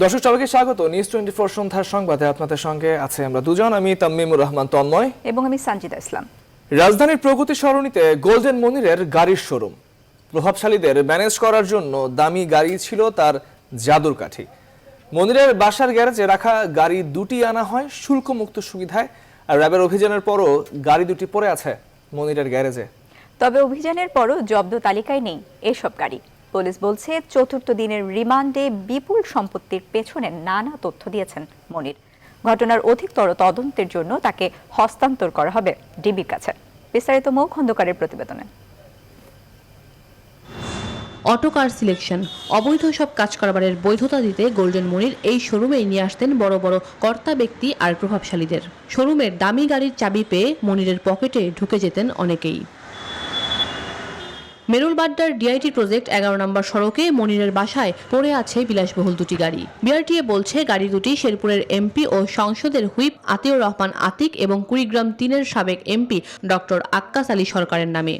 দর্শক সবাইকে স্বাগত নিউজ 24 সন্ধ্যার সংবাদে আপনাদের সঙ্গে আছে আমরা দুজন, আমি তামিমুর রহমান তন্ময় এবং আমি সঞ্জিদা ইসলাম। রাজধানীর প্রগতি সরণিতে গোল্ডেন মনিরের গাড়ির শোরুম। প্রভাবশালীদের ম্যানেজ করার জন্য দামি গাড়ি ছিল তার জাদুর কাঠি। মনিরের বাসার গ্যারেজে রাখা গাড়ি দুটি আনা হয় শুল্কমুক্ত সুবিধায়, আর র্যাবের অভিযানের পরও গাড়ি দুটি পড়ে আছে মনিরের গ্যারেজে। তবে অভিযানের পরও জব্দ তালিকায় নেই এসব গাড়ি। পুলিশ বলছে চতুর্থ দিনের রিমান্ডে বিপুল সম্পত্তির পেছনে নানা তথ্য দিয়েছেন মনির। ঘটনার অধিকতর তদন্তের জন্য তাকে হস্তান্তর করা হবে ডিবির কাছে। বিস্তারিত মৌ খন্দকারের প্রতিবেদনে। অটো কার সিলেকশন, অবৈধ সব কাজ কারবারের বৈধতা দিতে গোল্ডেন মনির এই শোরুমেই নিয়ে আসতেন বড় বড় কর্তা ব্যক্তি আর প্রভাবশালীদের। শোরুমের দামি গাড়ির চাবি পেয়ে মনিরের পকেটে ঢুকে যেতেন অনেকেই। মেরুলবাড্ডার ডিআইটি প্রজেক্ট 11 নম্বর সড়কে মনিরের বাসায় পড়ে আছে বিলাসবহুল দুটি গাড়ি। বিআরটিএ বলছে গাড়ি দুটি শেরপুরের এমপি ও সংসদের হুইপ আতিউর রহমান আতিক এবং কুড়িগ্রাম 3-এর সাবেক এমপি ডক্টর আক্কাস আলী সরকারের নামে।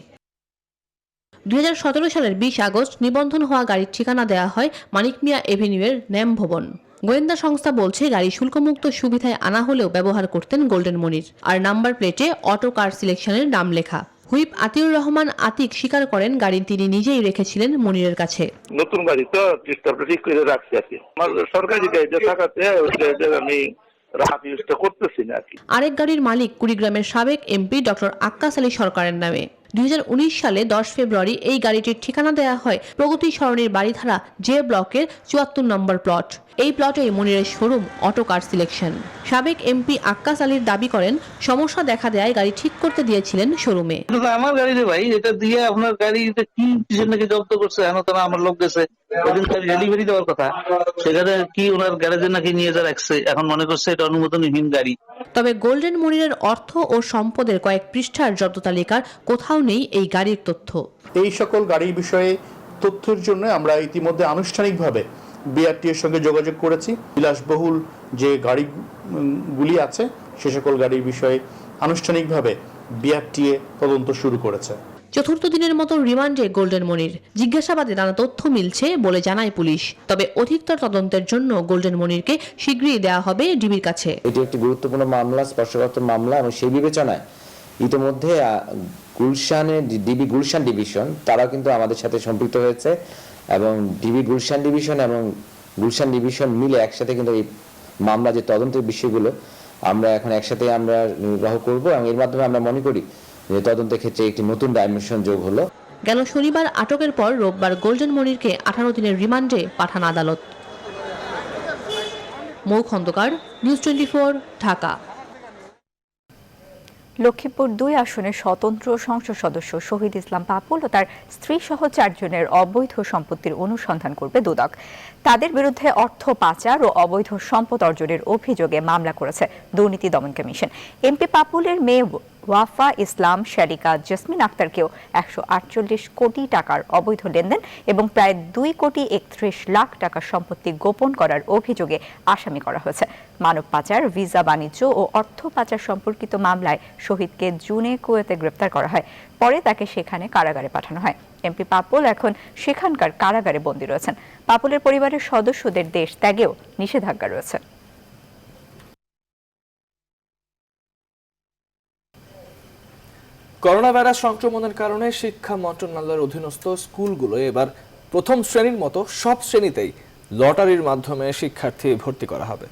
2017 সালের 20 আগস্ট নিবন্ধন হওয়া গাড়ির ঠিকানা দেওয়া হয় মানিক মিয়া এভিনিউয়ের ন্যাম ভবন। গোয়েন্দা সংস্থা বলছে গাড়ি শুল্কমুক্ত সুবিধায় আনা হলেও ব্যবহার করতেন গোল্ডেন মনির, আর নাম্বার প্লেটে অটো কার সিলেকশনের নাম লেখা। হুইপ আতিউর রহমান আতিক স্বীকার করেন গাড়ি তিনি নিজেই রেখেছিলেন মনিরের কাছে। নতুন গাড়ি তো ঠিক করে রাখছি আর কি। আমার সরকারি গাড়িটা থাকাতে আমি রাহাত ইউজটা করতেছি না আর কি। আরেক গাড়ির মালিক কুড়িগ্রামের সাবেক এমপি ডক্টর আক্কাস আলী সরকারের নামে। 2019 সালে 10 ফেব্রুয়ারি এই গাড়িটির ঠিকানা দেওয়া হয় প্রগতি সরণির বাড়িধারা জে ব্লকের 74 নম্বর প্লট। এই প্লটেই মনিরের শোরুম অটো কার সিলেকশন। সাবেক এমপি আক্কাস আলীর দাবি করেন সমস্যা দেখা দেয় গাড়ি ঠিক করতে দিয়েছিলেন শোরুমে। আমার গাড়ি রে ভাই, এটা দিয়ে আপনার গাড়িতে কি নাকি জব্দ করছে, এখন তো আমার লোক গেছে ডেলিভারি দেওয়ার কথা, সেখানে কি ওনার গ্যারেজে নাকি নিয়ে যা রাখছে, এখন মনে করছে এটা অনুমোদনহীন গাড়ি। তবে গোল্ডেন মনিরের অর্থ ও সম্পদের কয়েক পৃষ্ঠার জব্দ তালিকার কোথাও নেই এই গাড়ির তথ্য। এই সকল গাড়ির বিষয়ে তথ্যের জন্য আমরা ইতিমধ্যে আনুষ্ঠানিকভাবে বিআরটিএর সঙ্গে যোগাযোগ করেছি। বিলাসবহুল যে গাড়িগুলি আছে সে সকল গাড়ির বিষয়ে আনুষ্ঠানিকভাবে বিআরটিএ তদন্ত শুরু করেছে। চতুর্থ দিনের মতো রিমান্ডে গোল্ডেন মনির। জিজ্ঞাসাবাদে নানা তথ্য মিলছে বলে জানায় পুলিশ। তবে অধিকতর তদন্তের জন্য গোল্ডেন মনিরকে শীঘ্রই দেওয়া হবে ডিবির কাছে। এটি একটি গুরুত্বপূর্ণ মামলা, স্পর্শকাতর মামলা, এবং সেই বিবেচনায় ইতিমধ্যে ডিবি গুলশান ডিভিশন তারা কিন্তু আমাদের সাথে সম্পৃক্ত হয়েছে, এবং ডিবি গুলশান ডিভিশন এবং গুলশান ডিভিশন মিলে একসাথে কিন্তু এই মামলা যে তদন্তের বিষয়গুলো আমরা এখন একসাথে আমরা নির্বাহ করব, এবং এর মাধ্যমে আমরা মনে করি যে তদন্তের ক্ষেত্রে একটি নতুন ডাইমেনশন যোগ হলো। গেল শনিবার আটকের পর রোববার গোল্ডেন মনিরকে 18 দিনের রিমান্ডে পাঠান আদালত। মৌ খন্দকার, নিউজ 24, ঢাকা। লক্ষ্মীপুর 2 আসনের স্বতন্ত্র সংসদ সদস্য শহীদ ইসলাম পাপুল ও তার স্ত্রী সহ 4 জনের অবৈধ সম্পত্তির অনুসন্ধান করবে দুদক। তাদের বিরুদ্ধে অর্থ পাচার ও অবৈধ সম্পদ অর্জনের অভিযোগে মামলা করেছে দুর্নীতি দমন কমিশন। এমপি পাপুলের মেয়ে ওয়াফা ইসলাম শারিকা জেসমিন আক্তারকেও 148 কোটি টাকার অবৈধ লেনদেন এবং প্রায় 2 কোটি 31 লাখ টাকার সম্পত্তি গোপন করার অভিযোগে আসামি করা হয়েছে। মানব পাচার, ভিসা বাণিজ্য ও অর্থ পাচার সম্পর্কিত মামলায় শহীদকে জুনে কুয়েতে গ্রেপ্তার করা হয়। পরে তাকে সেখানে কারাগারে পাঠানো হয়। এমপি পাপুল এখন সেখানকার কারাগারে বন্দী রয়েছেন। পাপুলের পরিবারের সদস্যদের দেশ ত্যাগেও নিষেধাজ্ঞা রয়েছে। করোনা ভাইরাস সংক্রমণের কারণে শিক্ষা মন্ত্রণালয়ের অধীনস্থ স্কুলগুলো এবার প্রথম শ্রেণীর মতো সব শ্রেণীতেই লটারির মাধ্যমে শিক্ষার্থী ভর্তি করা হবে।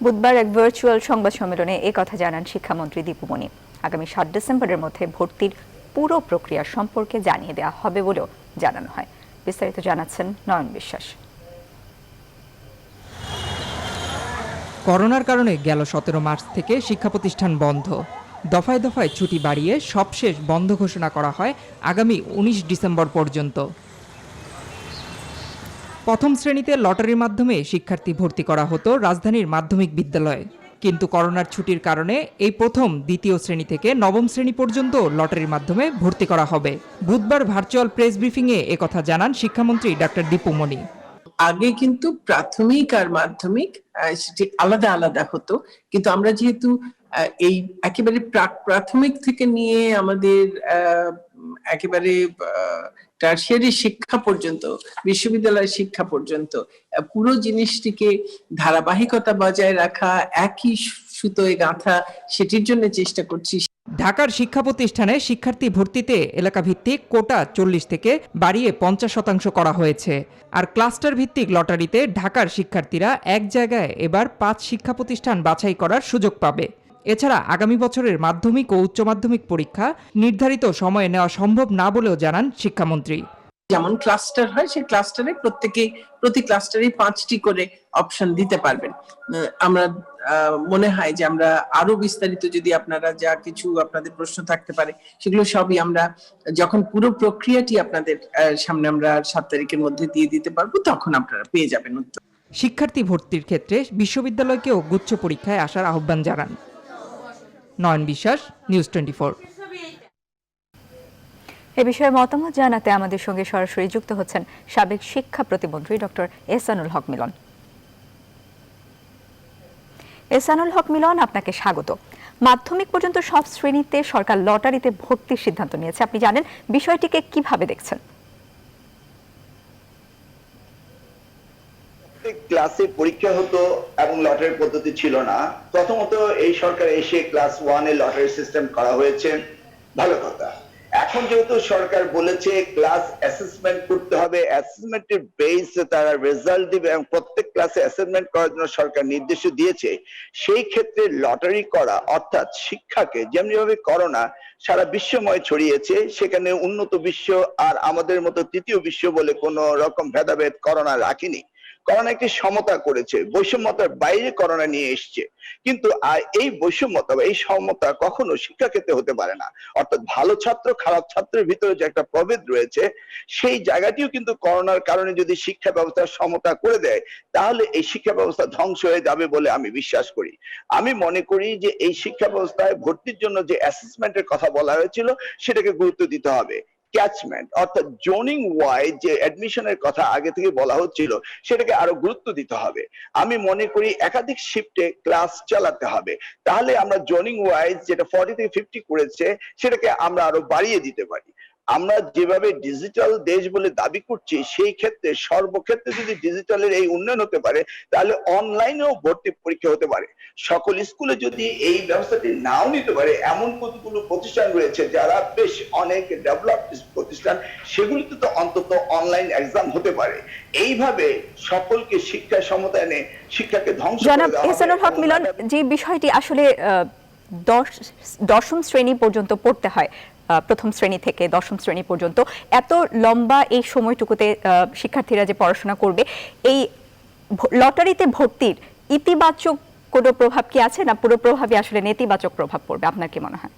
বুধবার এক ভার্চুয়াল সংবাদ সম্মেলনে কথা জানান শিক্ষামন্ত্রী দীপু মনি। আগামী 7 ডিসেম্বরের মধ্যে ভর্তির পুরো প্রক্রিয়া সম্পর্কে জানিয়ে দেওয়া হবে বলেও জানানো হয়। বিস্তারিত জানাচ্ছেন নয়ন বিশ্বাস। করোনার কারণে গেল 17 মার্চ থেকে শিক্ষা প্রতিষ্ঠান বন্ধ। দফায় দফায় ছুটি বাড়িয়ে সবশেষ বন্ধ ঘোষণা করা হয় আগামী 19 ডিসেম্বর পর্যন্ত। প্রথম শ্রেণীতে লটারির মাধ্যমে শিক্ষার্থী ভর্তি করা হতো রাজধানীর মাধ্যমিক বিদ্যালয়ে, কিন্তু করোনার ছুটির কারণে এই প্রথম দ্বিতীয় শ্রেণী থেকে নবম শ্রেণী পর্যন্ত লটারির মাধ্যমে ভর্তি করা হবে। বুধবার ভার্চুয়াল প্রেস ব্রিফিংয়ে একথা জানান শিক্ষামন্ত্রী ডাক্তার দীপু মনি। আগে কিন্তু প্রাথমিক আর মাধ্যমিক সেটি আলাদা আলাদা হতো, কিন্তু আমরা যেহেতু এই একেবারে প্রাথমিক থেকে নিয়ে আমাদের একেবারে টার্সিয়ারি শিক্ষা পর্যন্ত, বিশ্ববিদ্যালয়ের শিক্ষা পর্যন্ত পুরো জিনিসটিকে ধারাবাহিকতা বজায় রাখা, একই সুতোয় গাঁথা, সেটির জন্য চেষ্টা করছি। ঢাকার শিক্ষা প্রতিষ্ঠানে শিক্ষার্থী ভর্তিতে এলাকা ভিত্তিক কোটা 40 থেকে বাড়িয়ে 50% করা হয়েছে। আর ক্লাস্টার ভিত্তিক লটারিতে ঢাকার শিক্ষার্থীরা এক জায়গায় এবার 5 শিক্ষা প্রতিষ্ঠান বাছাই করার সুযোগ পাবে। এছাড়া আগামী বছরের মাধ্যমিক ও উচ্চ মাধ্যমিক পরীক্ষা নির্ধারিত সময়ে নেওয়া সম্ভব না বলেও জানান শিক্ষামন্ত্রী। যেমন ক্লাস্টার হয়, সেই ক্লাস্টারে প্রতি ক্লাস্টারে 5টি করে অপশন দিতে পারবেন। আমরা মনে হয় যে আমরা আরো বিস্তারিত, যদি আপনারা যা কিছু আপনাদের প্রশ্ন থাকতে পারে, সেগুলো সবই আমরা যখন পুরো প্রক্রিয়াটি আপনাদের সামনে আমরা 7 তারিখের মধ্যে দিয়ে দিতে পারবো, তখন আপনারা পেয়ে যাবেন উত্তর। শিক্ষার্থী ভর্তির ক্ষেত্রে বিশ্ববিদ্যালয়কেও গুচ্ছ পরীক্ষায় আসার আহ্বান জানান। নয়ন বিশ্বাস, নিউজ 24। এ বিষয়ে মতামত জানাতে আমাদের সঙ্গে সরাসরি যুক্ত হচ্ছেন সাবেক শিক্ষা প্রতিমন্ত্রী ডক্টর এহসানুল হক মিলন। এহসানুল হক মিলন, আপনাকে স্বাগত। মাধ্যমিক পর্যন্ত সব শ্রেণীতে সরকার লটারিতে ভর্তির সিদ্ধান্ত নিয়েছে, আপনি জানেন, বিষয়টিকে কিভাবে দেখছেন? ক্লাসে পরীক্ষা হতো এবং লটারি পদ্ধতি ছিল না। প্রথমত এই সরকার এসে ক্লাস 1 এ লটারি সিস্টেম করা হয়েছে, ভালো কথা। এখন যেহেতু সরকার বলেছে ক্লাস অ্যাসেসমেন্ট করতে হবে, অ্যাসেসমেন্টের বেসে তারা রেজাল্ট দিবে এবং প্রত্যেক ক্লাসে অ্যাসেসমেন্ট করার জন্য সরকার নির্দেশ দিয়েছে, সেই ক্ষেত্রে লটারি করা অর্থাৎ শিক্ষাকে যেমনিভাবে করোনা সারা বিশ্বময় ছড়িয়েছে, সেখানে উন্নত বিশ্ব আর আমাদের মতো তৃতীয় বিশ্ব বলে কোনো রকম ভেদাভেদ করোনা রাখেনি। করোনা একটি সমতা করেছে, বৈষম্যতার বাইরে করোনা নিয়ে এসছে। কিন্তু এই বৈষম্যতা বা এই সমতা কখনো শিক্ষা ক্ষেত্রে হতে পারে না। অর্থাৎ ভালো ছাত্র খারাপ ছাত্রের ভিতরে যে একটা প্রভেদ রয়েছে, সেই জায়গাটিও কিন্তু করোনার কারণে যদি শিক্ষা ব্যবস্থার সমতা করে দেয়, তাহলে এই শিক্ষা ব্যবস্থা ধ্বংস হয়ে যাবে বলে আমি বিশ্বাস করি। আমি মনে করি যে এই শিক্ষা ব্যবস্থায় ভর্তির জন্য যে অ্যাসেসমেন্টের কথা বলা হয়েছিল, সেটাকে গুরুত্ব দিতে হবে। ক্যাচমেন্ট অর্থাৎ জোনিং ওয়াইজ যে অ্যাডমিশনের কথা আগে থেকে বলা হচ্ছিল, সেটাকে আরো গুরুত্ব দিতে হবে। আমি মনে করি একাধিক শিফটে ক্লাস চালাতে হবে, তাহলে আমরা জোনিং ওয়াইজ যেটা 40 থেকে 50 করেছে, সেটাকে আমরা আরো বাড়িয়ে দিতে পারি। আমরা যেভাবে ডিজিটাল দেশ বলে দাবি করছি, সেই ক্ষেত্রে সর্বক্ষেত্রে যদি ডিজিটালের এই উন্নয়ন হতে পারে, তাহলে অনলাইনেও ভর্তি পরীক্ষা হতে পারে। সকল স্কুলে যদি এই ব্যবস্থাটি নাও নিতে পারে, এমন কতগুলো প্রতিষ্ঠান রয়েছে যারা বেশ অনেক ডেভেলপড প্রতিষ্ঠান, সেগুলিতে তো অন্তত অনলাইন এক্সাম হতে পারে। এইভাবে সকলকে শিক্ষা সমতা এনে শিক্ষাকে ধ্বংস করে জনাব দেওয়া হবে। এহসানুল হক মিলন, যে বিষয়টি আসলে দশম শ্রেণী পর্যন্ত পড়তে হয়, প্রথম শ্রেণী থেকে 10ম শ্রেণী পর্যন্ত, এত লম্বা এই সময়টুকুতে শিক্ষার্থীরা যে পড়াশোনা করবে, এই লটারিতে ভর্তির ইতিবাচক কোনো প্রভাব কি আছে, না পুরো প্রভাবই আসলে নেতিবাচক প্রভাব পড়বে? আপনার কি মনে হয়?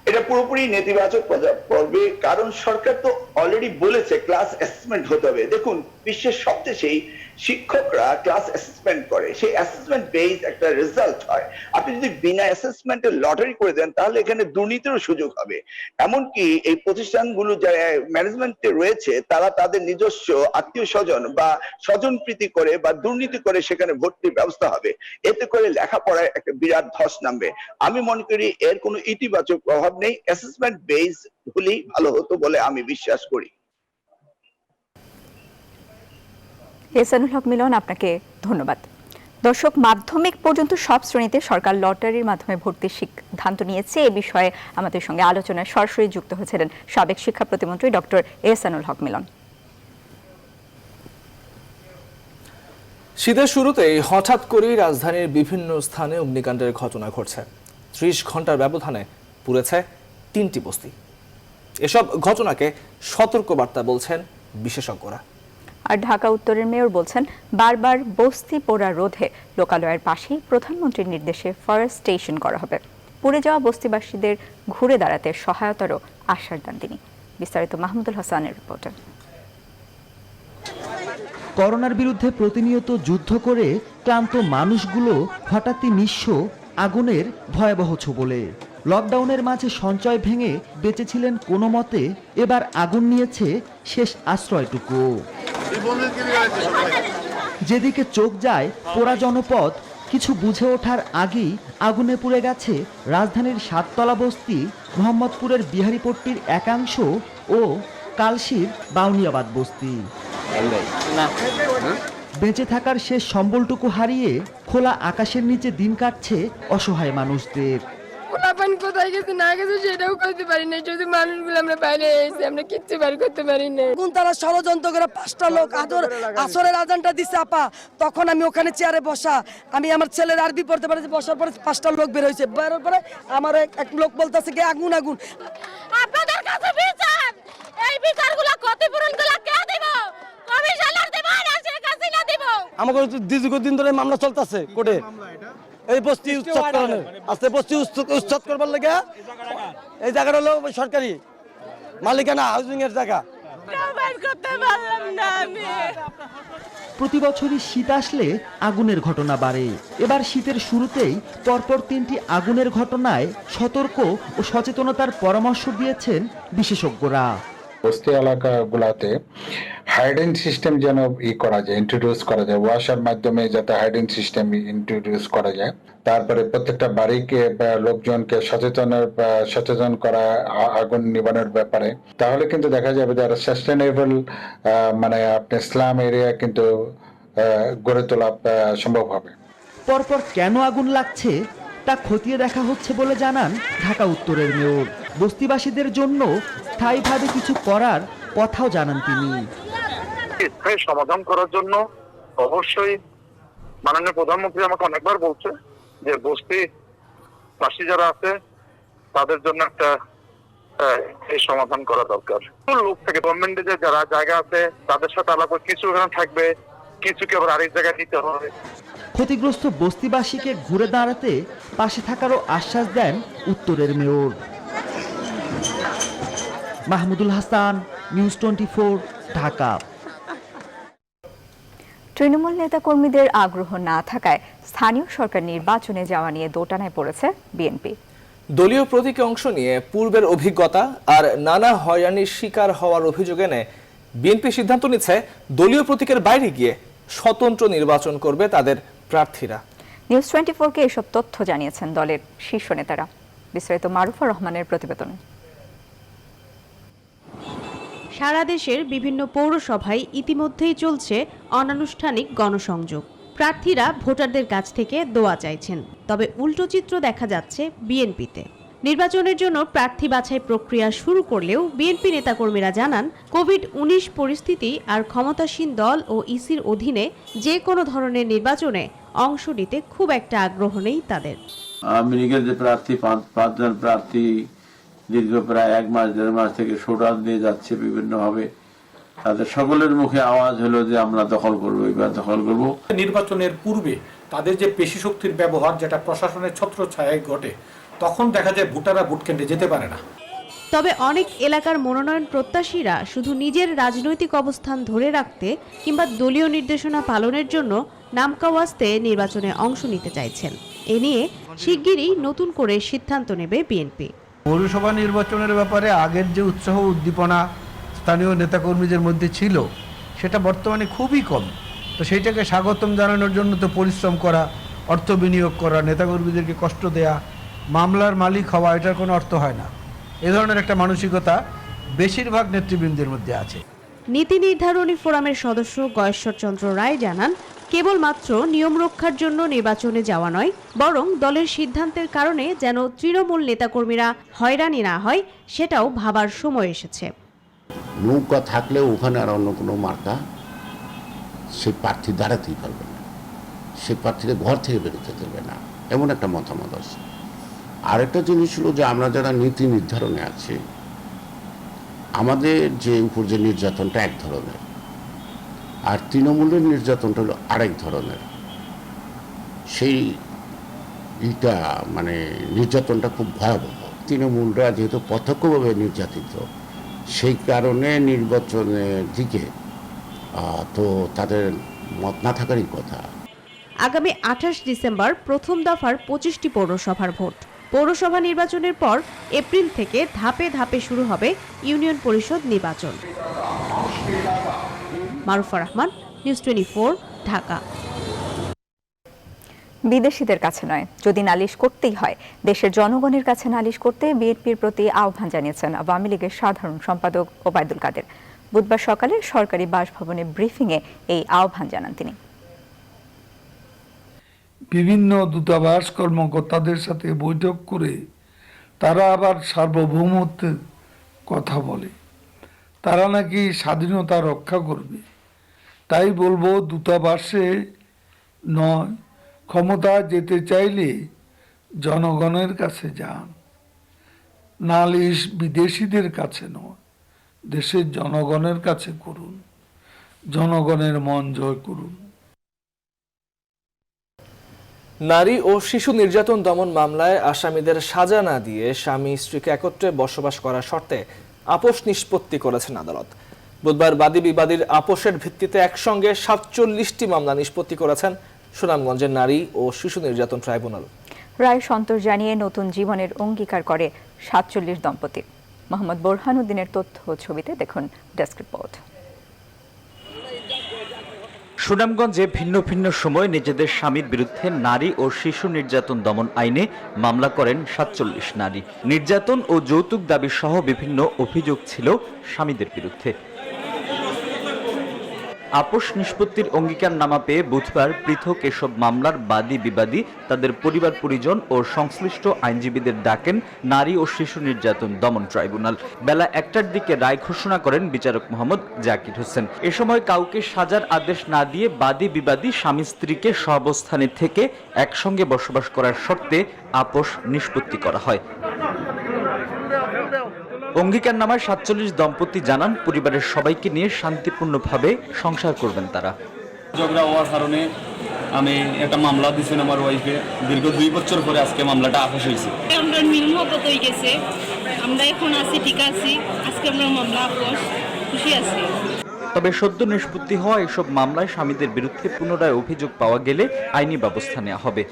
এটা পুরোপুরি নেতিবাচক প্রভাব পড়বে, কারণ সরকার তো অলরেডি বলেছে ক্লাস অ্যাসেসমেন্ট হতে হবে। দেখুন, বিশ্বের সবচেয়ে শিক্ষকরা ক্লাস অ্যাসেসমেন্ট করে, সেই অ্যাসেসমেন্ট বেস একটা রেজাল্ট হয়। আপনি যদি বিনা অ্যাসেসমেন্টে লটারি করে দেন, তাহলে এখানে দুর্নীতিরও সুযোগ হবে। এমনকি এই প্রতিষ্ঠানগুলো যারা ম্যানেজমেন্টে রয়েছে, তারা তাদের নিজস্ব আত্মীয় স্বজন বা স্বজন প্রীতি করে বা দুর্নীতি করে সেখানে ভর্তির ব্যবস্থা হবে। এতে করে লেখাপড়ায় একটা বিরাট ধস নামবে। আমি মনে করি এর কোনো ইতিবাচক প্রভাব নেই। অ্যাসেসমেন্ট বেস হলেই ভালো হতো বলে আমি বিশ্বাস করি। এহসানুল হক মিলন, আপনাকে ধন্যবাদ। দর্শক, মাধ্যমিক পর্যন্ত সব শ্রেণীতে সরকার লটারির মাধ্যমে ভর্তির সিদ্ধান্ত নিয়েছে। এ বিষয়ে আমাদের সঙ্গে আলোচনায় সরাসরি যুক্ত হয়েছিলেন সাবেক শিক্ষা প্রতিমন্ত্রী ডক্টর এহসানুল হক মিলন। শীতের শুরুতেই হঠাৎ করেই রাজধানীর বিভিন্ন স্থানে অগ্নিকাণ্ডের ঘটনা ঘটছে। 30 ঘন্টার ব্যবধানে পুড়েছে 3টি বস্তি। এসব ঘটনাকে সতর্কবার্তা বলছেন বিশেষজ্ঞরা। আর ঢাকা উত্তরের মেয়র বলছেন, বারবার বস্তি পোড়া রোধে লোকালয়ের পাশেই প্রধানমন্ত্রীর নির্দেশে ফরেস্টেশন করা হবে। পুড়ে যাওয়া বস্তিবাসীদের ঘুরে দাঁড়াতে সহায়তারও আশ্বাস দেন তিনি। বিস্তারিত মাহমুদুল হাসানের রিপোর্টে। করোনার বিরুদ্ধে প্রতিনিয়ত যুদ্ধ করে ক্লান্ত মানুষগুলো হঠাৎই নিঃস্ব আগুনের ভয়াবহ ছোবলে। লকডাউনের মাঝে সঞ্চয় ভেঙে বেঁচেছিলেন কোনো মতে, এবার আগুন নিয়েছে শেষ আশ্রয়টুকু। যেদিকে চোখ যায় পোড়া জনপদ, কিছু বুঝে ওঠার আগেই আগুনে পুড়ে গেছে রাজধানীর 7তলা বস্তি, মোহাম্মদপুরের বিহারীপট্টির একাংশ ও কালশির বাউনিয়াবাদ বস্তি। বেঁচে থাকার শেষ সম্বলটুকু হারিয়ে খোলা আকাশের নিচে দিন কাটছে অসহায় মানুষদের। কোথায় গেছে না গেছে সেটাও করতে পারি না, শুধু মানুষগুলো আমরা বাইরে এসে আমরা কিচ্ছু বার করতে পারি না। তারা ষড়যন্ত্র করে 5টা লোক আসরের আজানটা দিছে আপা, তখন আমি ওখানে চেয়ারে বসা, আমি আমার ছেলের আরবি পড়তে পারি, বসার পরে 5টা লোক বের হয়েছে, বেরোর পরে আমার এক লোক বলতেছে কি আগুন আগুন। আপনাদের কাছে বিচার, এই বিচারগুলো ক্ষতিপূরণগুলো কে দিব? কমিশনার দেব না শেখ হাসিনা দিব? আমাকে দীর্ঘদিন ধরে মামলা চলতেছে কোর্টে, এই বস্তি উচ্ছেদকরণের আজকে বস্তি উচ্ছেদ করবার লাগে। এই জায়গাটা হলো সরকারি মালিকানা, হাউজিং এর জায়গা। প্রতি বছরই শীত আসলে আগুনের ঘটনা বাড়ে। এবার শীতের শুরুতেই পরপর 3টি আগুনের ঘটনায় সতর্ক ও সচেতনতার পরামর্শ দিয়েছেন বিশেষজ্ঞরা। বস্তি এলাকাগুলোতে হাইডেন সিস্টেম যেন করা যায়, ইন্ট্রোডিউস করা যায়, ওয়াশার মাধ্যমে যাতে হাইডেন সিস্টেম ইন্ট্রোডিউস করা যায়। তারপরে প্রত্যেকটা বাড়িকে লোকজনকে সচেতন করা আগুন নিবানোর ব্যাপারে, তাহলে কিন্তু দেখা যাবে যে আরো সাস্টেনেবল মানে আপনি স্লাম এরিয়া কিন্তু গড়ে তোলা সম্ভব হবে। পরপর কেন আগুন লাগছে তা খতিয়ে দেখা হচ্ছে বলে জানান ঢাকা উত্তরের মেয়র। বস্তিবাসীদের জন্য স্থায়ীভাবে কিছু করার কথাও জানান তিনি। স্থায়ী সমাধান করার জন্য অবশ্যই মাননীয় প্রধানমন্ত্রী আমাকে অনেকবার বলছে যে বস্তি বাসী যারা আছে তাদের জন্য একটা এই সমাধান করা দরকার। লোক থেকে গভর্নমেন্টে যে যারা জায়গা আছে তাদের সাথে আলাপ কিছু এখানে থাকবে, কিছুকে আবার আরেক জায়গায় নিতে হবে। ক্ষতিগ্রস্ত বস্তিবাসীকে ঘুরে দাঁড়াতে পাশে থাকারও আশ্বাস দেন উত্তরের মেয়র। মাহমুদুল হাসান, নিউজ 24, ঢাকা। তৃণমূল নেতাকর্মীদের আগ্রহ না থাকায় স্থানীয় সরকার নির্বাচনে যাওয়া নিয়ে দোটানায় পড়েছে বিএনপি। দলীয় প্রতীকে অংশ নিয়ে পূর্বের অভিজ্ঞতা আর নানা হয়রানির শিকার হওয়ার অভিযোগ এনে বিএনপি সিদ্ধান্ত নিচ্ছে দলীয় প্রতীকের বাইরে গিয়ে স্বতন্ত্র নির্বাচন করবে তাদের প্রার্থীরা। নিউজ 24-কে এসব তথ্য জানিয়েছেন দলের শীর্ষ নেতারা। বিস্তারিত মারুফা রহমানের প্রতিবেদন। সারা দেশের বিভিন্ন পৌরসভায় ইতিমধ্যেই চলছে অনানুষ্ঠানিক গণসংযোগ। প্রার্থীরা ভোটারদের কাছ থেকে দোয়া চাইছেন, তবে উল্টো চিত্র দেখা যাচ্ছে বিএনপিতে। নির্বাচনের জন্য প্রার্থী বাছাই প্রক্রিয়া শুরু করলেও বিএনপি নেতাকর্মীরা জানান, কোভিড-19 পরিস্থিতি আর ক্ষমতাসীন দল ও ইসির অধীনে যে কোনো ধরনের নির্বাচনে অংশ নিতে খুব একটা আগ্রহ নেই তাদের। আমেরিকার যে প্রার্থী 5জন প্রার্থী দীর্ঘ প্রায় 1 মাস 1.5 মাস থেকে শোডাউন দিয়ে যাচ্ছে বিভিন্নভাবে, তাদের সকলের মুখে আওয়াজ হলো যে আমরা দখল করবো, এবার দখল করবো। নির্বাচনের পূর্বে তাদের যে পেশি শক্তির ব্যবহার, যেটা প্রশাসনের ছত্রছায়ায় ঘটে, তখন দেখা যায় ভোটাররা ভোট কেন্দ্রে যেতে পারে না। তবে অনেক এলাকার মনোনয়ন প্রত্যাশীরা শুধু নিজের রাজনৈতিক অবস্থান ধরে রাখতে কিংবা দলীয় নির্দেশনা পালনের জন্য নামকাওয়াস্তে নির্বাচনে অংশ নিতে চাইছেন। এ নিয়ে শিগগিরই নতুন করে সিদ্ধান্ত নেবে বিএনপি। পৌরসভা নির্বাচনের ব্যাপারে আগের যে উৎসাহ উদ্দীপনা স্থানীয় নেতাকর্মীদের মধ্যে ছিল, সেটা বর্তমানে খুবই কম। তো সেইটাকে স্বাগতম জানানোর জন্য তো পরিশ্রম করা, অর্থ বিনিয়োগ করা, নেতাকর্মীদেরকে কষ্ট দেয়া, মামলার মালিক হওয়া, এটার কোনো অর্থ হয় না। এ ধরনের একটা মানসিকতা বেশিরভাগ নেতৃবৃন্দের মধ্যে আছে। নীতি নির্ধারণী ফোরামের সদস্য গয়েশ্বর চন্দ্র রায় জানান, কেবলমাত্র নিয়ম রক্ষার জন্য নির্বাচনে যাওয়া নয়, বরং দলের সিদ্ধান্তের কারণে যেন তৃণমূল নেতাকর্মীরা হয়রানি না হয় সেটাও ভাবার সময় এসেছে। নৌকা থাকলেও ওখানে আর অন্য কোনো মার্কা সেই প্রার্থী দাঁড়াতেই পারবে না, সেই প্রার্থীরা ঘর থেকে বেরোতে দেবে না, এমন একটা মতামত আছে। আরেকটা জিনিস হলো যে আমরা যারা নীতি নির্ধারণে আছি, আমাদের যে উপর যে নির্যাতনটা এক ধরনের, আর তৃণমূলের নির্যাতনটা হলো আরেক ধরনের। সেই মানে নির্যাতনটা খুব ভয়াবহ। তৃণমূলরা যেহেতু প্রত্যক্ষভাবে নির্যাতিত, সেই কারণে নির্বাচনের দিকে তো তাদের মত না থাকারই কথা। আগামী 28 ডিসেম্বর প্রথম দফার 25টি পৌরসভার ভোট। পৌরসভা নির্বাচনের পর এপ্রিল থেকে ধাপে ধাপে শুরু হবে ইউনিয়ন পরিষদ নির্বাচন। মারুফা রহমান, নিউজ 24, ঢাকা। বিদেশিদের কাছে নয়, যদি নালিশ করতেই হয় দেশের জনগণের কাছে নালিশ করতে বিএনপির প্রতি আহ্বান জানিয়েছেন আওয়ামী লীগের সাধারণ সম্পাদক ওবায়দুল কাদের। বুধবার সকালে সরকারি বাসভবনে ব্রিফিংয়ে এই আহ্বান জানান তিনি। বিভিন্ন দূতাবাস কর্মকর্তাদের সাথে বৈঠক করে তারা আবার সার্বভৌমত্বের কথা বলে, তারা নাকি স্বাধীনতা রক্ষা করবে। তাই বলবো, দূতাবাসে নয়, ক্ষমতা যেতে চাইলে জনগণের কাছে যান। নালিশ বিদেশিদের কাছে নয়, দেশের জনগণের কাছে করুন, জনগণের মন জয় করুন। নারী ও শিশু নির্যাতন দমন মামলায় আসামিদের সাজা না দিয়ে স্বামী স্ত্রীকে একত্রে বসবাস করার শর্তে আপোষ নিষ্পত্তি করেছেন আদালত। বুধবার বাদী বিবাদীর আপোষের ভিত্তিতে একসঙ্গে ৪৭টি মামলা নিষ্পত্তি করেছেন সুনামগঞ্জের নারী ও শিশু নির্যাতন ট্রাইব্যুনাল। রায় সন্তোষ জানিয়ে নতুন জীবনের অঙ্গীকার করে ৪৭ দম্পতি। মোহাম্মদ বোরহানুদ্দিনের তথ্য ও ছবিতে দেখুন ডেস্ক রিপোর্ট। সুনামগঞ্জে ভিন্ন ভিন্ন সময় নিজেদের স্বামীর বিরুদ্ধে নারী ও শিশু নির্যাতন দমন আইনে মামলা করেন ৪৭ নারী। নির্যাতন ও যৌতুক দাবি সহ বিভিন্ন অভিযোগ ছিল স্বামীদের বিরুদ্ধে। আপোষ নিষ্পত্তির অঙ্গীকারনামা পেয়ে বুধবার পৃথক এসব মামলার বাদী বিবাদী তাদের পরিবার পরিজন ও সংশ্লিষ্ট আইনজীবীদের ডাকেন নারী ও শিশু নির্যাতন দমন ট্রাইব্যুনাল। বেলা ১টার দিকে রায় ঘোষণা করেন বিচারক মোহাম্মদ জাকির হোসেন। এ সময় কাউকে সাজার আদেশ না দিয়ে বাদী বিবাদী স্বামী স্ত্রীকে সহাবস্থানে থেকে একসঙ্গে বসবাস করার শর্তে আপোষ নিষ্পত্তি করা হয়। অঙ্গীকারনামায় ৪৭ দম্পতি জানান পরিবারের সবাইকে নিয়ে শান্তিপূর্ণভাবে সংসার করবেন তারা। ঝগড়া হওয়ার কারণে আমি একটা মামলা দিয়েছেন আমার ওয়াইফে, দীর্ঘ ২ বছর পরে আজকে মামলাটা আপোষ হয়েছে। আমরা মিল মহব্বত হয়ে গেছে, আমরা এখন আছি, ঠিক আছি, আজকে আমরা মামলা আপোষ, খুশি আছি। তবে সদ্য নিষ্পত্তি হওয়া এসব মামলায় স্বামীদের বিরুদ্ধে পুনরায় অভিযোগ পাওয়া গেলে আইনি ব্যবস্থা নেওয়া হবে।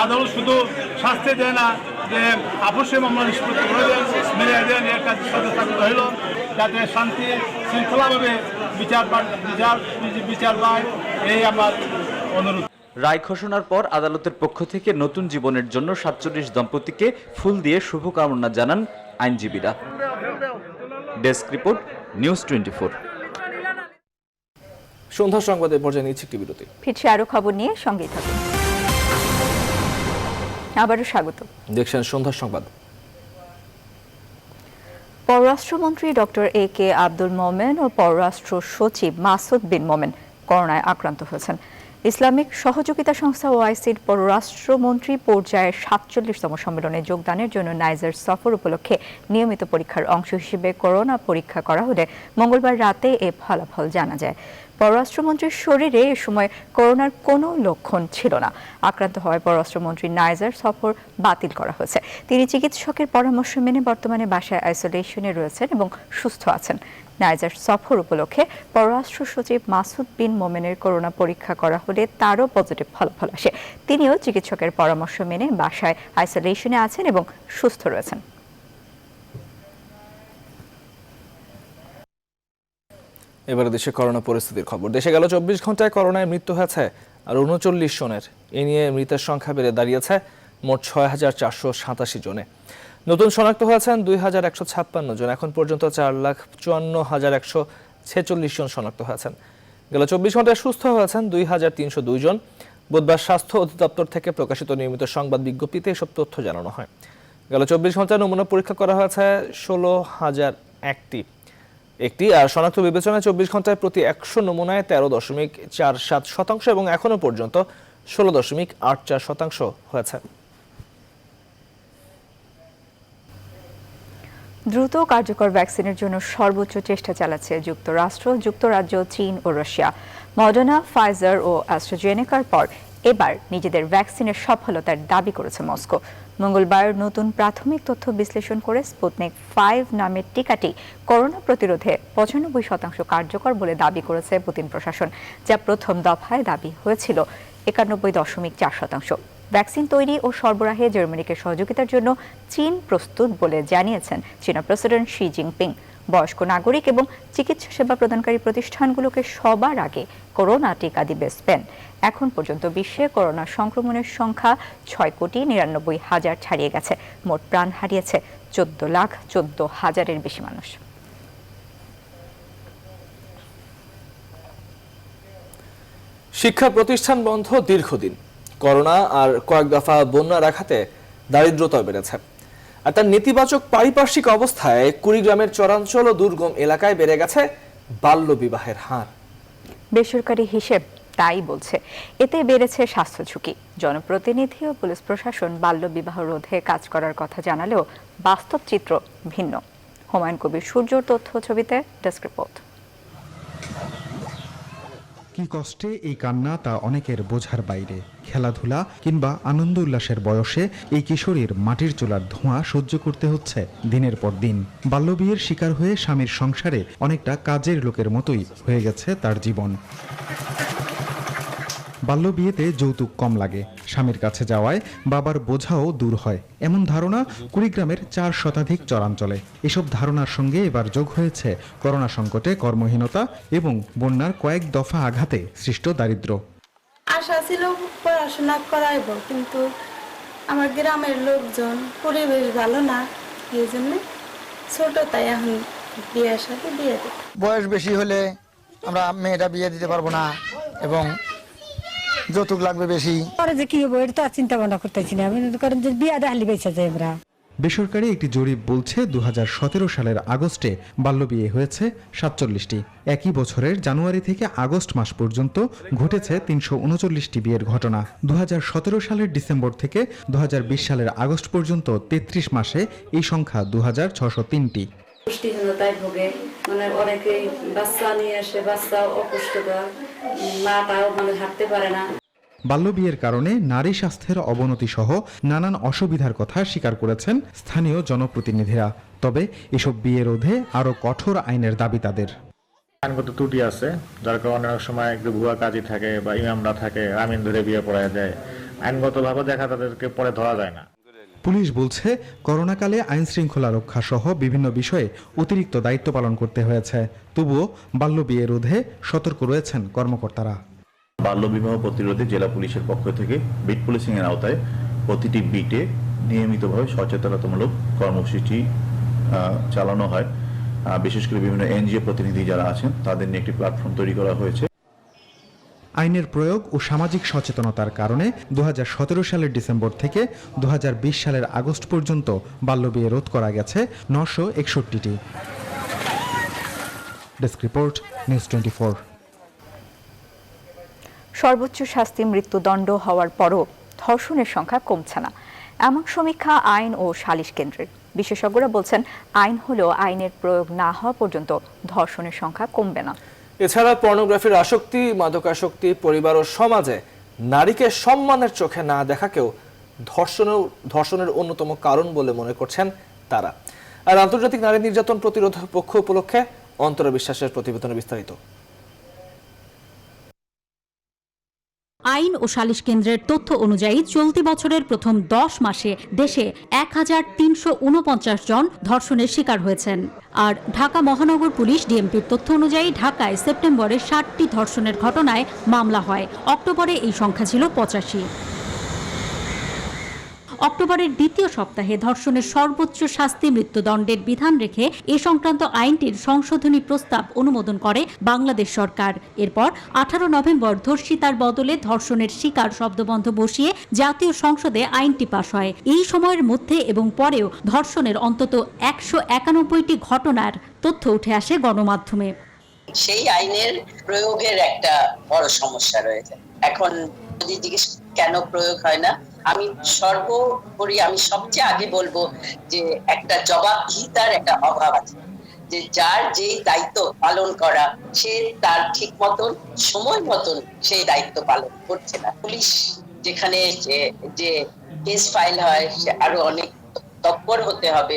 আদালত শুধু শাস্তি দেয় না, যে আপোষে মামলা নিষ্পত্তি করে দেন, মিলিয়ে দেন, এর কাজ সাথে হইল যাতে শান্তি শৃঙ্খলাভাবে বিচার পায়, এই আমার অনুরোধ। রায় ঘোষণার পর আদালতের পক্ষ থেকে নতুন জীবনের জন্য ৪৭ দম্পতিকে ফুল দিয়ে শুভকামনা জানান আইনজীবীরা। Desk report, news 24। সন্ধ্যা সংবাদে পর্যায়ে নিচ্ছে একটি বিরতি। ফিরছে আরো খবর নিয়ে, সঙ্গেই থাকুন। আবারও স্বাগত। দেখছেন সন্ধ্যা সংবাদ। পররাষ্ট্রমন্ত্রী ডক্টর AK আব্দুল মোমেন ও পররাষ্ট্র সচিব মাসুদ বিন মোমেন করোনায় আক্রান্ত হয়েছেন। ইসলামিক সহযোগিতা সংস্থা OICর পররাষ্ট্রমন্ত্রী পর্যায়ের ৪৭তম সম্মেলনে যোগদানের জন্য নাইজার সফর উপলক্ষে নিয়মিত পরীক্ষার অংশ হিসেবে করোনা পরীক্ষা করা হলে মঙ্গলবার রাতে এ ফলাফল জানা যায়। পররাষ্ট্রমন্ত্রীর শরীরে এ সময় করোনার কোনো লক্ষণ ছিল না। আক্রান্ত হওয়ায় পররাষ্ট্রমন্ত্রী নাইজার সফর বাতিল করা হয়েছে। তিনি চিকিৎসকের পরামর্শ মেনে বর্তমানে বাসায় আইসোলেশনে রয়েছেন এবং সুস্থ আছেন। নাইজার সফর উপলক্ষে পররাষ্ট্র সচিব মাসুদ বিন মোমেনের করোনা পরীক্ষা করা হলে তারও পজিটিভ ফলাফল আসে। তিনিও চিকিৎসকের পরামর্শ মেনে বাসায় আইসোলেশনে আছেন এবং সুস্থ রয়েছেন। এবারে দেশে করোনা পরিস্থিতির খবর। দেশে গেল ২৪ ঘন্টায় করোনায় মৃত্যু হয়েছে আর ৩৯ জনের। এ নিয়ে মৃতের সংখ্যা বেড়ে দাঁড়িয়েছে মোট ৬,৪৮৭ জনে। নতুন শনাক্ত হয়েছেন ২,১৫৬ জন। এখন পর্যন্ত ৪,৫৪,১৪৬ জন শনাক্ত হয়েছেন। গেল ২৪ ঘন্টায় সুস্থ হয়েছেন ২,৩০২ জন। বুধবার স্বাস্থ্য অধিদপ্তর থেকে প্রকাশিত নিয়মিত সংবাদ বিজ্ঞপ্তিতে এসব তথ্য জানানো হয়। গেল ২৪ ঘন্টায় নমুনা পরীক্ষা করা হয়েছে ১৬,০০১টি আর শনাক্ত বিবেচনায় ২৪ ঘন্টায় প্রতি ১০০ নমুনায় ১৩.৪৭% এবং এখনো পর্যন্ত ১৬.৮৪% হয়েছে। দ্রুত কার্যকর ভ্যাকসিনের জন্য সর্বোচ্চ চেষ্টা চালাচ্ছে যুক্তরাষ্ট্র, যুক্তরাজ্য, চীন ও রাশিয়া। মডার্না, ফাইজার ও অ্যাস্ট্রাজেনেকার পর এবার নিজেদের ভ্যাকসিনের সফলতার দাবি করেছে মস্কো। মঙ্গলবার নতুন প্রাথমিক তথ্য বিশ্লেষণ করে স্পুটনিক 5 নামের টিকাটি করোনা প্রতিরোধে ৯৫% কার্যকর বলে দাবি করেছে পুতিন প্রশাসন, যা প্রথম দফায় দাবি হয়েছিল ৯১.৪%। ভ্যাকসিন তৈরি ও সরবরাহে জার্মানিকে সহযোগিতার জন্য চীন প্রস্তুত বলে জানিয়েছেন চীনা প্রেসিডেন্ট শি জিনপিং। বয়স্ক নাগরিক এবং চিকিৎসা সেবা প্রদানকারী প্রতিষ্ঠানগুলোকে সবার আগে করোনা টিকা দিবে স্পেন। এখন পর্যন্ত বিশ্বে করোনা সংক্রমণের সংখ্যা 6,99,000 ছাড়িয়ে গেছে। মোট প্রাণ হারিয়েছে 14,14,000-এর বেশি মানুষ। শিক্ষা প্রতিষ্ঠান বন্ধ দীর্ঘদিন, করোনা আর কয়েক দফা বন্যার আঘাতে দারিদ্রতা বেড়েছে। আর তার নেতিবাচক পারিপার্শ্বিক অবস্থায় কুড়িগ্রামের চরাঞ্চল ও দুর্গম এলাকায় বেড়ে গেছে বাল্য বিবাহের হার। বেসরকারি হিসেব তাই বলছে। এতে বেড়েছে স্বাস্থ্য ঝুঁকি। জনপ্রতিনিধি ও পুলিশ প্রশাসন বাল্য বিবাহ রোধে কাজ করার কথা জানালেও বাস্তব চিত্র ভিন্ন। হুমায়ুন কবির সূর্যর তথ্য ছবিতে ডেস্ক রিপোর্ট। কি কষ্টে এই কান্না তা অনেকের বোঝার বাইরে। খেলাধুলা কিংবা আনন্দ উল্লাসের বয়সে এই কিশোরীর মাটির চুলার ধোঁয়া সহ্য করতে হচ্ছে দিনের পর দিন। বাল্যবিয়ের শিকার হয়ে স্বামীর সংসারে অনেকটা কাজের লোকের মতোই হয়ে গেছে তার জীবন। বাল্যবিয়েতে যৌতুক কম লাগে, স্বামীর কাছে যাওয়ায় বাবার বোঝাও দূর হয়, এমন ধারণা কুড়িগ্রামের 4 শতাধিক চরাঞ্চলে। এসব ধারণার সঙ্গে এবার যোগ হয়েছে করোনা সংকটে কর্মহীনতা এবং বন্যার কয়েক দফা আঘাতে সৃষ্ট দারিদ্র্য। আশা ছিল পড়াশোনা করাইব, কিন্তু আমার গ্রামের লোকজন পরিবেশ ভালো না, এই জন্য ছোট তাই এখন বিয়ের সাথে বিয়ে দেব। বয়স বেশি হলে আমরা মেয়েটা বিয়ে দিতে পারবো না এবং যৌতুক লাগবে বেশি। পরে যে কি হবে এটা তো চিন্তা ভাবনা করতেছি না, কারণ যে বিয়ে দেখালি বেঁচে যায়। আমরা বেসরকারি একটি জরিপ বলছে 2017 সালের আগস্টে বাল্যবিয়ে হয়েছে 47টি। একই বছরের জানুয়ারি থেকে আগস্ট মাস পর্যন্ত ঘটেছে 339টি বিয়ের ঘটনা। 2017 সালের ডিসেম্বর থেকে 2020 সালের আগস্ট পর্যন্ত 33 মাসে এই সংখ্যা 2603টি। পুষ্টিহীনতায় ভোগে, মানে অনেকেই বাচ্চা নিয়ে আসে, বাচ্চা অপুষ্টকর, মাটাও মানে হাঁটতে পারে না। বাল্যবিয়ের কারণে নারী স্বাস্থ্যের অবনতি সহ নানান অসুবিধার কথা স্বীকার করেছেন স্থানীয় জনপ্রতিনিধিরা। তবে এসব বিয়ে রোধে আরো কঠোর আইনের দাবি তাদের। আইনগত ত্রুটি আছে, যার কারণে অনেক সময় একটু ভুয়া কাজী থাকে বা ইমামরা থাকে, আমিন ধরে বিয়ে পড়া যায়। আইনগতভাবে দেখা তাদেরকে পরে ধরা যায় না। পুলিশ বলছে করোনাকালে আইন শৃঙ্খলা রক্ষা সহ বিভিন্ন বিষয়ে অতিরিক্ত দায়িত্ব পালন করতে হয়েছে। তবুও বাল্যবিয়ে রোধে সতর্ক রয়েছেন কর্মকর্তারা। বাল্যবিবাহ প্রতিরোধে জেলা পুলিশের পক্ষ থেকে বিট পুলিশিং এর আওতায় প্রতিটি বিটে নিয়মিতভাবে সচেতনতামূলক কর্মসূচি চালানো হয়। বিশেষ করে বিভিন্ন এনজিও প্রতিনিধি যারা আছেন তাদের নিয়ে একটি প্ল্যাটফর্ম তৈরি করা হয়েছে। আইনের প্রয়োগ ও সামাজিক সচেতনতার কারণে 2017 সালের ডিসেম্বর থেকে 2020 সালের আগস্ট পর্যন্ত বাল্যবিয়ে রোধ করা গেছে 961টি। Desk report, news 24। সর্বোচ্চ শাস্তি মৃত্যুদণ্ড হওয়ার পরও ধর্ষণের সংখ্যা কমছে না, এমন সমীক্ষা আইন ও সালিশ কেন্দ্রের। বিশেষজ্ঞরা বলছেন, আইন হলেও আইনের প্রয়োগ না হওয়া পর্যন্ত ধর্ষণের সংখ্যা কমবে না। এছাড়া পর্নোগ্রাফির আসক্তি, মাদকাসক্তি, পরিবার ও সমাজে নারীকে সম্মানের চোখে না দেখাকেও ধর্ষণের অন্যতম কারণ বলে মনে করছেন তারা। আর আন্তর্জাতিক নারী নির্যাতন প্রতিরোধ পক্ষ উপলক্ষে অন্তরা বিশ্বাসের প্রতিবেদনে বিস্তারিত। আইন ও সালিশ কেন্দ্রের তথ্য অনুযায়ী চলতি বছরের প্রথম 10 মাসে দেশে 1349 জন ধর্ষণের শিকার হয়েছেন। আর ঢাকা মহানগর পুলিশ ডিএমপির তথ্য অনুযায়ী ঢাকায় সেপ্টেম্বরে 60টি ধর্ষণের ঘটনায় মামলা হয়। অক্টোবরে এই সংখ্যা ছিল 85। অক্টোবরের দ্বিতীয় সপ্তাহে ধর্ষণের সর্বোচ্চ শাস্তি মৃত্যুদণ্ডের বিধান রেখে এ সংক্রান্ত আইনটির সংশোধনী প্রস্তাব অনুমোদন করে বাংলাদেশ সরকার। এরপর 18 নভেম্বর ধর্ষিতার বদলে ধর্ষণের শিকার শব্দবন্ধ বসিয়ে জাতীয় সংসদে আইনটি পাশ হয়। এই সময়ের মধ্যে এবং পরেও ধর্ষণের অন্তত 191টি ঘটনার তথ্য উঠে আসে গণমাধ্যমে। সেই আইনের প্রয়োগের একটা বড় সমস্যা রয়েছে। এখন যদি জিজ্ঞেস কেন প্রয়োগ হয় না, আমি সর্বোপরি সবচেয়ে আগে বলবো যে একটা জবাবদিহিতার একটা অভাব আছে, যে যার যেই দায়িত্ব পালন করা সে তার ঠিক মতন সময় মতন সেই দায়িত্ব পালন করছে না। পুলিশ যেখানে যে কেস ফাইল হয় সে আরো অনেক তৎপর হতে হবে,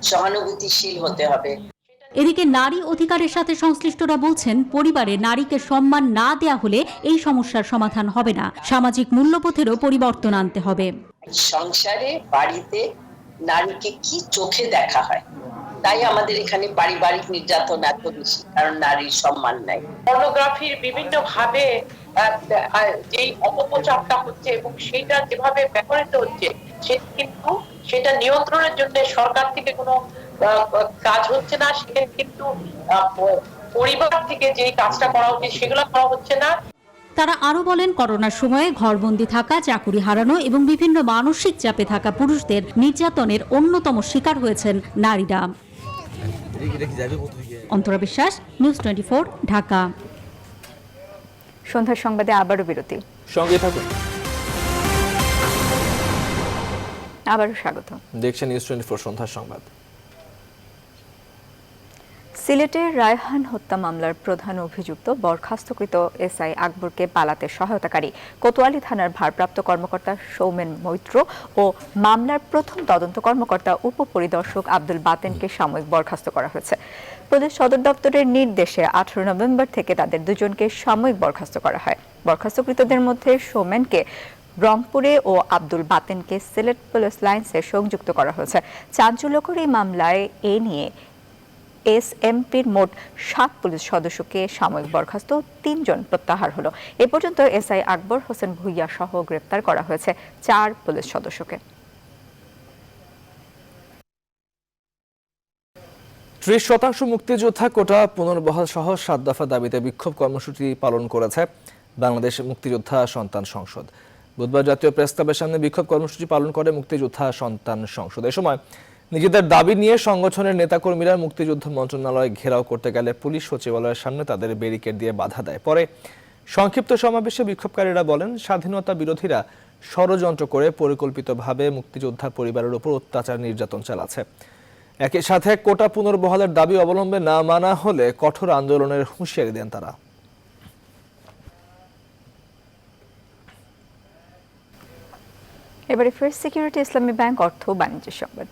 সহানুভূতিশীল হতে হবে। এদিকে নারী অধিকারের সাথে সংশ্লিষ্টরা বলছেন, পরিবারে নারীকে সম্মান না দেয়া হলে এই সমস্যার সমাধান হবে না, সামাজিক মূল্যবোধেরও পরিবর্তন আনতে হবে। সংসারে বাড়িতে নারীকে কি চোখে দেখা হয় তাই আমাদের এখানে পারিবারিক নির্যাতন এত বেশি, কারণ নারীর সম্মান নাই। পর্নোগ্রাফির বিভিন্ন ভাবে যেই অপপ্রচারটা হচ্ছে এবং সেটা যেভাবে ব্যবহৃত হচ্ছে সেটা নিয়ন্ত্রণের জন্য সরকার থেকে কোনো কাজ হচ্ছে না। সেখানে কিন্তু পরিবার থেকে যে কাজটা করা উচিত সেগুলো করা হচ্ছে না। তারা আরো বলেন, করোনার সময়ে ঘরবন্দি থাকা, চাকুরি হারানো এবং বিভিন্ন মানসিক চাপে থাকা পুরুষদের নির্যাতনের অন্যতম শিকার হয়েছেন নারীরা। অন্তরা বিশ্বাস, নিউজ 24, ঢাকা। সন্ধ্যার সংবাদে আবারও বিরতি, সঙ্গে থাকুন। আবারও স্বাগত। দেখছেন নিউজ 24 সন্ধ্যার সংবাদ। সিলেটের রায়হান হত্যা মামলার প্রধান অভিযুক্ত বরখাস্তকৃত এসআই আকবরকে পালাতে সহায়তাকারী কোতোয়ালি থানার ভারপ্রাপ্ত কর্মকর্তা সৌমেন মৈত্র ও মামলার প্রথম তদন্ত কর্মকর্তা উপপরিদর্শক আব্দুল বাতেনকে সাময়িক বরখাস্ত করা হয়েছে। প্রদেশ সদর দপ্তরের নির্দেশে 18 নভেম্বর থেকে তাদের দুজনকে সাময়িক বরখাস্ত করা হয়। বরখাস্তকৃতদের মধ্যে সৌমেনকে রংপুরে ও আব্দুল বাতেনকে সিলেট পুলিশ লাইন্সে সংযুক্ত করা হয়েছে। চাঞ্চল্যকর এই মামলায় এ নিয়ে এসএমপির মোট 7 পুলিশ সদস্যকে সাময়িক বরখাস্ত, 3 জন প্রত্যাহার হলো। এ পর্যন্ত এসআই আকবর হোসেন ভুইয়া সহ গ্রেপ্তার করা হয়েছে 4 পুলিশ সদস্যকে। 30% মুক্তিযোদ্ধা কোটা পুনর্বহাল সহ 7 দফা দাবিতে বিক্ষোভ কর্মসূচি পালন করেছে বাংলাদেশ মুক্তিযোদ্ধা সন্তান সংসদ। বুধবার জাতীয় প্রেস ক্লাবের সামনে বিক্ষোভ কর্মসূচি পালন করে মুক্তিযোদ্ধা সন্তান সংসদ। এ সময় নিজেদের দাবি নিয়ে সংগঠনের নেতাকর্মীরা মুক্তিযুদ্ধ মন্ত্রণালয় ঘেরাও করতে গেলে পুলিশ সচিবালয়ের সামনে তাদের ব্যারিকেড দিয়ে বাধা দেয়। পরে সংক্ষিপ্ত সমাবেশে বিক্ষোভকারীরা বলেন, স্বাধীনতা বিরোধীরা ষড়যন্ত্র করে পরিকল্পিতভাবে মুক্তিযোদ্ধার পরিবারের উপর অত্যাচার নির্যাতন চালাচ্ছে। একই সাথে কোটা পুনর্বহালের দাবি অবলম্বনে না মানা হলে কঠোর আন্দোলনের হুঁশিয়ারি দেন তারা। এবারে ফার্স্ট সিকিউরিটি ইসলামী ব্যাংক অর্থ বাণিজ্য সংবাদ।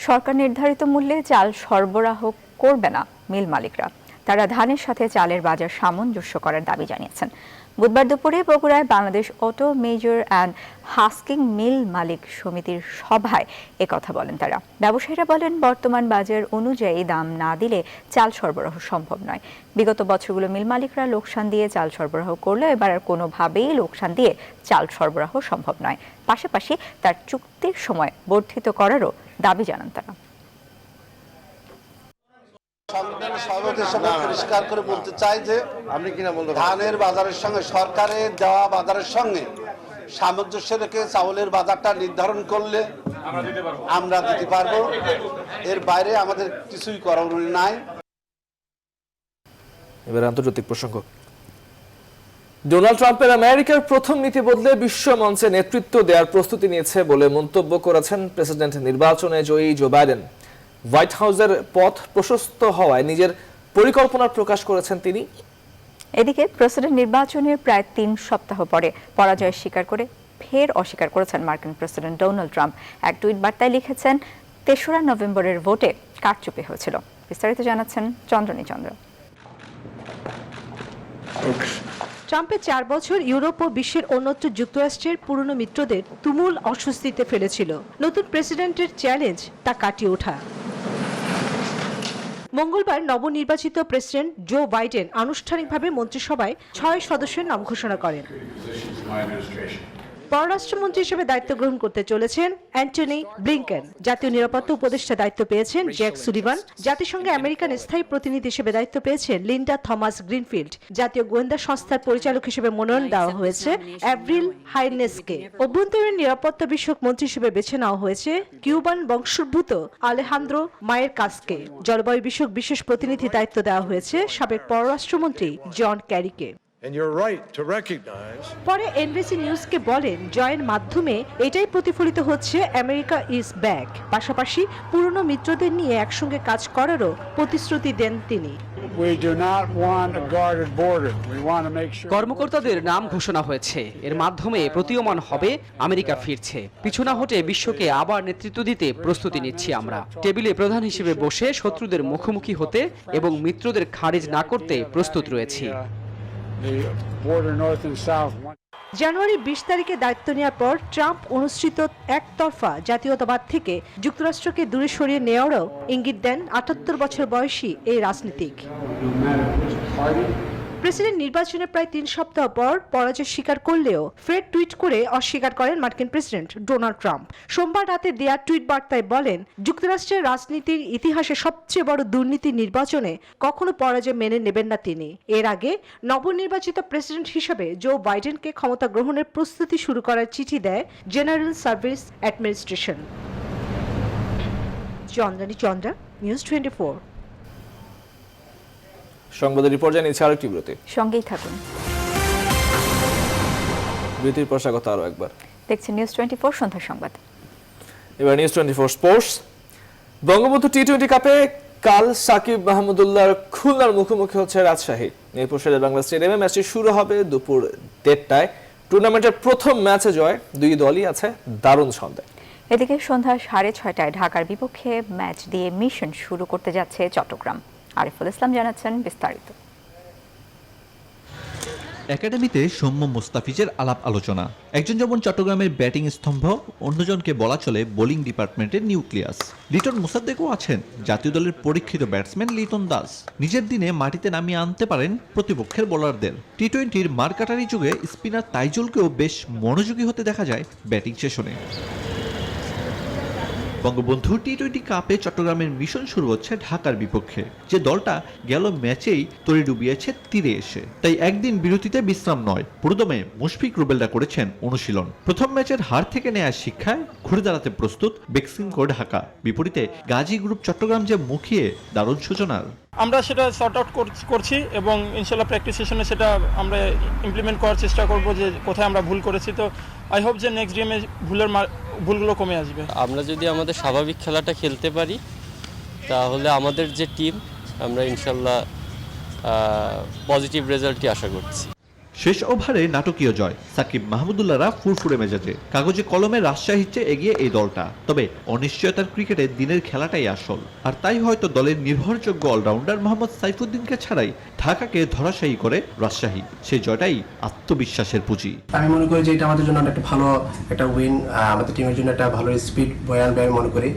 সরকার নির্ধারিত মূল্যে চাল সরবরাহ করবে না মিল মালিকরা। তারা ধানের সাথে চালের বাজার সামঞ্জস্য করার দাবি জানিয়েছেন। বুধবার দুপুরে বগুড়ায় Bangladesh auto major and husking mill মালিক সমিতির সভায় একথা বলেন তারা। ব্যবসায়ীরা বলেন, বর্তমান বাজার অনুযায়ী দাম না দিলে চাল সরবরাহ সম্ভব নয়। বিগত বছরগুলো মিল মালিকরা লোকসান দিয়ে চাল সরবরাহ করলে এবার আর কোনোভাবেই লোকসান দিয়ে চাল সরবরাহ সম্ভব নয়। পাশাপাশি তার চুক্তির সময় বর্ধিত করারও দাবি জানান তারা। পরিষ্কার করে বলতে চাই যে ধানের বাজারের সঙ্গে সরকারের দেওয়া বাজারের সঙ্গে সামঞ্জস্য রেখে চাউলের বাজারটা নির্ধারণ করলে আমরা দিতে পারবো। এর বাইরে আমাদের কিছুই করার নাই। এবার আন্তর্জাতিক প্রসঙ্গ। ডোনাল্ড ট্রাম্পের আমেরিকার প্রথম নীতি বদলে বিশ্ব মঞ্চে নেতৃত্ব দেওয়ার প্রস্তুতি নিয়েছে বলে মন্তব্য করেছেন প্রেসিডেন্ট নির্বাচনে জয়ী জো বাইডেন। হোয়াইট হাউসের পথ প্রশস্ত হওয়ায় নিজের পরিকল্পনা প্রকাশ করেছেন তিনি। এদিকে প্রেসিডেন্ট নির্বাচনের প্রায় 3 সপ্তাহ পরে পরাজয় স্বীকার করে ফের অস্বীকার করেছেন মার্কিন প্রেসিডেন্ট ডোনাল্ড ট্রাম্প। এক টুইট বার্তায় লিখেছেন, 3রা নভেম্বরের ভোটে কারচুপি হয়েছিল। বিস্তারিত জানাচ্ছেন চন্দ্রনী চন্দ্র। ট্রাম্পের 4 বছর ইউরোপ ও বিশ্বের অন্যত্র যুক্তরাষ্ট্রের পুরনো মিত্রদের তুমুল অস্বস্তিতে ফেলেছিল। নতুন প্রেসিডেন্টের চ্যালেঞ্জ তা কাটিয়ে ওঠা। মঙ্গলবার নবনির্বাচিত প্রেসিডেন্ট জো বাইডেন আনুষ্ঠানিকভাবে মন্ত্রিসভায় 6 সদস্যের নাম ঘোষণা করেন। পররাষ্ট্রমন্ত্রী হিসেবে দায়িত্ব গ্রহণ করতে চলেছেন অ্যান্টনি ব্লিংকেন। জাতীয় নিরাপত্তা উপদেষ্টা দায়িত্ব পেয়েছেন জ্যাক সুলিভান। জাতিসংঘে আমেরিকান স্থায়ী প্রতিনিধি হিসেবে দায়িত্ব পেয়েছেন লিন্ডা থমাস গ্রিনফিল্ড। জাতীয় গোয়েন্দা সংস্থার পরিচালক হিসেবে মনোনয়ন দেওয়া হয়েছে অ্যাভ্রিল হাইনেসকে। অভ্যন্তরীণ নিরাপত্তা বিষয়ক মন্ত্রী হিসেবে বেছে নেওয়া হয়েছে কিউবান বংশোদ্ভূত আলেহান্দ্রো মায়ের কাজকে। জলবায়ু বিষয়ক বিশেষ প্রতিনিধি দায়িত্ব দেওয়া হয়েছে সাবেক পররাষ্ট্রমন্ত্রী জন ক্যারিকে। পরে এনবিসি নিউজকে বলেন, জয়ের মাধ্যমে এটাই প্রতিফলিত হচ্ছে আমেরিকা ইজ ব্যাক। পাশাপাশি পুরনো মিত্রদের নিয়ে একসঙ্গে কাজ করারও প্রতিশ্রুতি দেন তিনি। কর্মকর্তাদের নাম ঘোষণা হয়েছে। এর মাধ্যমে প্রতীয়মান হবে আমেরিকা ফিরছে। পিছু না হটে বিশ্বকে আবার নেতৃত্ব দিতে প্রস্তুতি নিচ্ছি আমরা। টেবিলে প্রধান হিসেবে বসে শত্রুদের মুখোমুখি হতে এবং মিত্রদের খারিজ না করতে প্রস্তুত রয়েছি। জানুয়ারি 20 তারিখে দায়িত্ব নেওয়ার পর ট্রাম্প অনুসৃত একতরফা জাতীয়তাবাদ থেকে যুক্তরাষ্ট্রকে দূরে সরিয়ে নেওয়ারও ইঙ্গিত দেন 78 বছর বয়সী এই রাজনীতিক। প্রেসিডেন্ট নির্বাচনের প্রায় 3 সপ্তাহ পর পরাজয় স্বীকার করলেও ফের টুইট করে অস্বীকার করেন মার্কিন প্রেসিডেন্ট ডোনাল্ড ট্রাম্প। সোমবার রাতে দেয়া টুইট বার্তায় বলেন, যুক্তরাষ্ট্রের রাজনীতির ইতিহাসে সবচেয়ে বড় দুর্নীতি নির্বাচনে কখনো পরাজয় মেনে নেবেন না তিনি। এর আগে নবনির্বাচিত প্রেসিডেন্ট হিসেবে জো বাইডেনকে ক্ষমতা গ্রহণের প্রস্তুতি শুরু করার চিঠি দেয় general service administration. Chandrani Chandra, news 24। সংবাদের রিপোর্ট জানিয়েছে আরেকটি বিরতি, সঙ্গেই থাকুন। বিরতির পর স্বাগত আরও একবার। দেখছেন নিউজ 24 সন্ধ্যার সংবাদ। এবার নিউজ 24 স্পোর্টস। বঙ্গবন্ধু টি-20 কাপে কাল সাকিব মাহমুদুল্লাহর খুলনার মুখোমুখি হচ্ছে রাজশাহী। মিরপুর শেরে বাংলা স্টেডিয়ামে ম্যাচটি শুরু হবে দুপুর 1টায়। টুর্নামেন্টের প্রথম ম্যাচে জয়, দুই দলই আছে দারুণ ছন্দে। এদিকে সন্ধ্যা 6:30টায় ঢাকার বিপক্ষে ম্যাচ দিয়ে মিশন শুরু করতে যাচ্ছে চট্টগ্রাম। আরিফুল ইসলাম জানাচ্ছেন বিস্তারিত। একাডেমিতে সৌম্য মুস্তাফিজের আলাপ আলোচনা। একজন যেমন চট্টগ্রামের ব্যাটিং স্তম্ভ, অন্যজনকে বলা চলে বোলিং ডিপার্টমেন্টের নিউক্লিয়াস। লিটন মোসাদ্দেকও আছেন জাতীয় দলের পরীক্ষিত ব্যাটসম্যান লিটন দাস। নিজের দিনে মাটিতে নামিয়ে আনতে পারেন প্রতিপক্ষের বোলারদের। টি-20-র মারকাটারি যুগে স্পিনার তাইজুলকেও বেশ মনোযোগী হতে দেখা যায় ব্যাটিং সেশনে। বঙ্গবন্ধু টি-20 কাপে চট্টগ্রামের মিশন শুরু হচ্ছে ঢাকার বিপক্ষে, যে দলটা গেল ম্যাচেই তরি ডুবিয়েছে তীরে এসে। তাই একদিন বিরতিতে বিশ্রাম নয়, পুরোদমে মুশফিক রুবেলরা করেছেন অনুশীলন। প্রথম ম্যাচের হার থেকে নেয়া শিক্ষায় ঘুরে দাঁড়াতে প্রস্তুত বেক্সিমকো ঢাকা। বিপরীতে গাজী গ্রুপ চট্টগ্রাম যে মুখিয়ে দারুণ সূচনার। আমরা সেটা সর্ট আউট করছি এবং ইনশাল্লাহ প্র্যাকটিস সেশনে সেটা আমরা ইমপ্লিমেন্ট করার চেষ্টা করব যে কোথায় আমরা ভুল করেছি। তো আই হোপ যে নেক্সট গেমে ভুলগুলো কমে আসবে। আমরা যদি আমাদের স্বাভাবিক খেলাটা খেলতে পারি তাহলে আমাদের যে টিম, আমরা ইনশাল্লাহ পজিটিভ রেজাল্টই আশা করছি। শেষ ওভারে নাটকীয় জয়, সাকিব মাহমুদুল্লাহরা ফুরফুরে মেজাজে। কাগজে কলমে রাজশাহীর চেয়ে এগিয়ে এই দলটা। তবে অনিশ্চয়তার ক্রিকেটে দিনের খেলাটাই আসল। আর তাই হয়তো দলের নির্ভরযোগ্য অলরাউন্ডার মোহাম্মদ সাইফুদ্দিনকে ছাড়াই ঢাকাকে ধরাশায়ী করে রাজশাহী। সেই জয়টাই আত্মবিশ্বাসের পুঁজি। আমি মনে করি যে এটা আমাদের জন্য একটা ভালো একটা উইন, আমাদের টিমের জন্য একটা ভালো স্পিড বয়ে আনবে আমি মনে করি,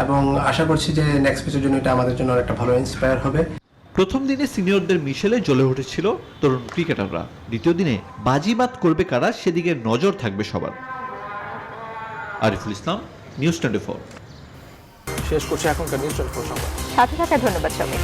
এবং আশা করছি যে নেক্সট ম্যাচের জন্য এটা আমাদের জন্য একটা ভালো ইন্সপায়ার হবে। প্রথম দিনে সিনিয়রদের মিশেলে জ্বলে উঠেছিল তরুণ ক্রিকেটাররা। দ্বিতীয় দিনে বাজিমাত করবে কারা, সেদিকে নজর থাকবে সবার। আরিফুল ইসলাম, নিউজ 24। শেষ করছে এখনকার নিউজ 24 সংবাদ। সাথে থাকার ধন্যবাদ সবাই।